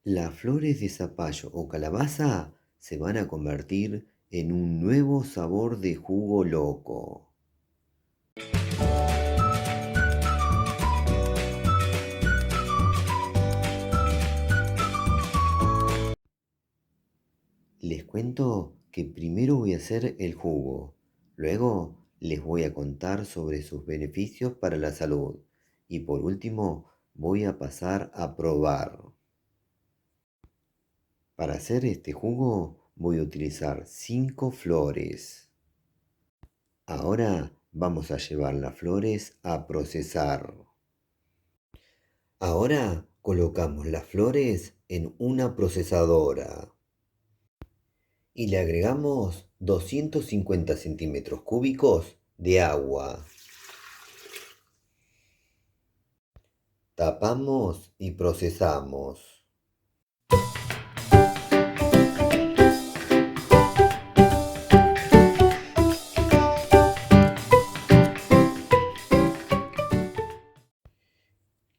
Las flores de zapallo o calabaza se van a convertir en un nuevo sabor de jugo loco. Les cuento que primero voy a hacer el jugo, luego les voy a contar sobre sus beneficios para la salud y por último voy a pasar a probar. Para hacer este jugo voy a utilizar 5 flores. Ahora vamos a llevar las flores a procesar. Ahora colocamos las flores en una procesadora y le agregamos 250 centímetros cúbicos de agua. Tapamos y procesamos.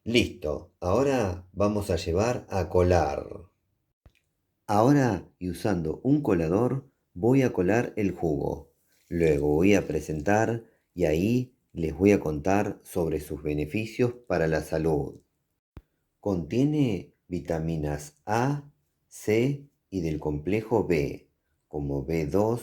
Listo, ahora vamos a llevar a colar. Ahora, y usando un colador, voy a colar el jugo. Luego voy a presentar y ahí les voy a contar sobre sus beneficios para la salud. Contiene vitaminas A, C y del complejo B, como B2,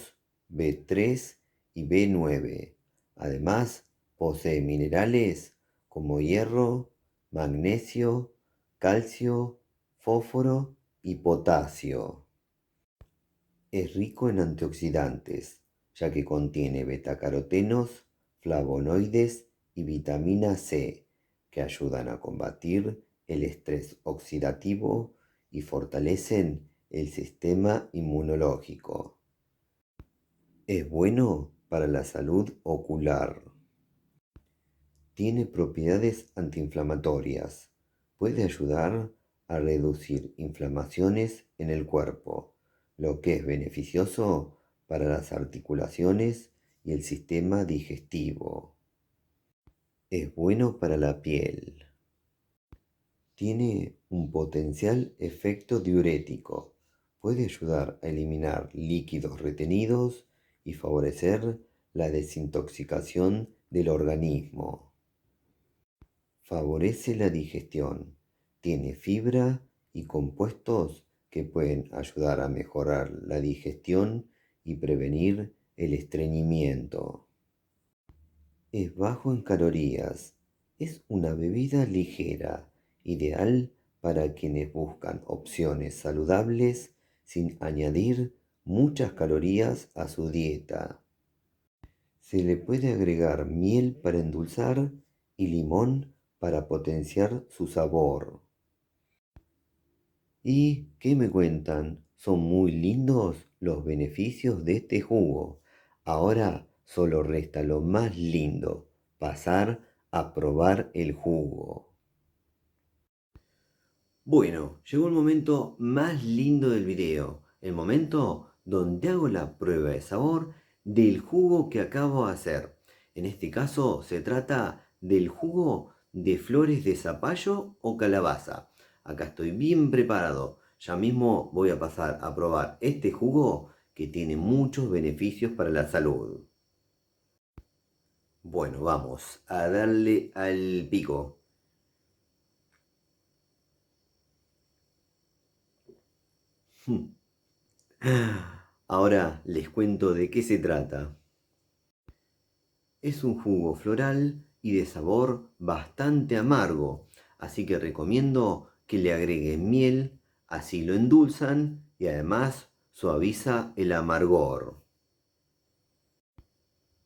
B3 y B9. Además, posee minerales como hierro, magnesio, calcio, fósforo y potasio. Es rico en antioxidantes, ya que contiene betacarotenos, flavonoides y vitamina C, que ayudan a combatir el estrés oxidativo y fortalecen el sistema inmunológico. Es bueno para la salud ocular. Tiene propiedades antiinflamatorias. Puede ayudar a reducir inflamaciones en el cuerpo, lo que es beneficioso para las articulaciones y el sistema digestivo. Es bueno para la piel. Tiene un potencial efecto diurético. Puede ayudar a eliminar líquidos retenidos y favorecer la desintoxicación del organismo. Favorece la digestión. Tiene fibra y compuestos que pueden ayudar a mejorar la digestión y prevenir el estreñimiento. Es bajo en calorías. Es una bebida ligera, ideal para quienes buscan opciones saludables sin añadir muchas calorías a su dieta. Se le puede agregar miel para endulzar y limón para potenciar su sabor. ¿Y qué me cuentan? Son muy lindos los beneficios de este jugo. Ahora solo resta lo más lindo, pasar a probar el jugo. Bueno, llegó el momento más lindo del video, el momento donde hago la prueba de sabor del jugo que acabo de hacer. En este caso se trata del jugo de flores de zapallo o calabaza. Acá estoy bien preparado, ya mismo voy a pasar a probar este jugo que tiene muchos beneficios para la salud. Bueno, vamos a darle al pico. Ahora les cuento de qué se trata. Es un jugo floral y de sabor bastante amargo, así que recomiendo que le agreguen miel, así lo endulzan y además suaviza el amargor.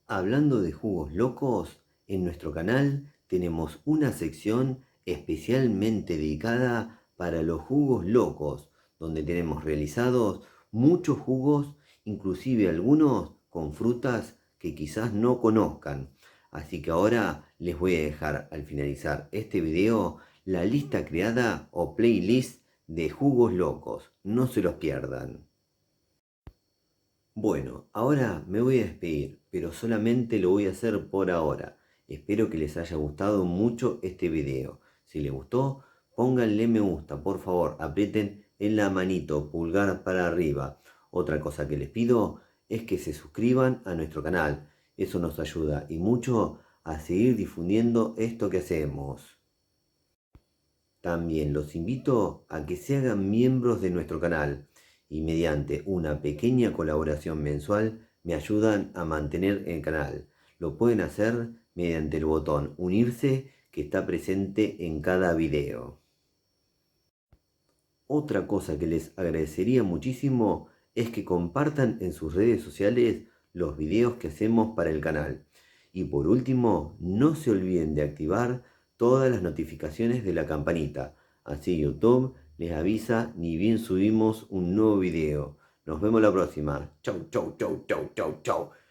Hablando de jugos locos, en nuestro canal tenemos una sección especialmente dedicada para los jugos locos, donde tenemos realizados muchos jugos, inclusive algunos con frutas que quizás no conozcan. Así que ahora les voy a dejar al finalizar este video la lista creada o playlist de jugos locos. No se los pierdan. Bueno, ahora me voy a despedir, pero solamente lo voy a hacer por ahora. Espero que les haya gustado mucho este video. Si les gustó, pónganle me gusta, por favor, aprieten en la manito, pulgar para arriba. Otra cosa que les pido es que se suscriban a nuestro canal. Eso nos ayuda y mucho a seguir difundiendo esto que hacemos. También los invito a que se hagan miembros de nuestro canal y mediante una pequeña colaboración mensual me ayudan a mantener el canal. Lo pueden hacer mediante el botón unirse que está presente en cada video. Otra cosa que les agradecería muchísimo es que compartan en sus redes sociales los videos que hacemos para el canal. Y por último, no se olviden de activar todas las notificaciones de la campanita. Así YouTube les avisa ni bien subimos un nuevo video. Nos vemos la próxima. Chau, chau, chau, chau, chau, chau.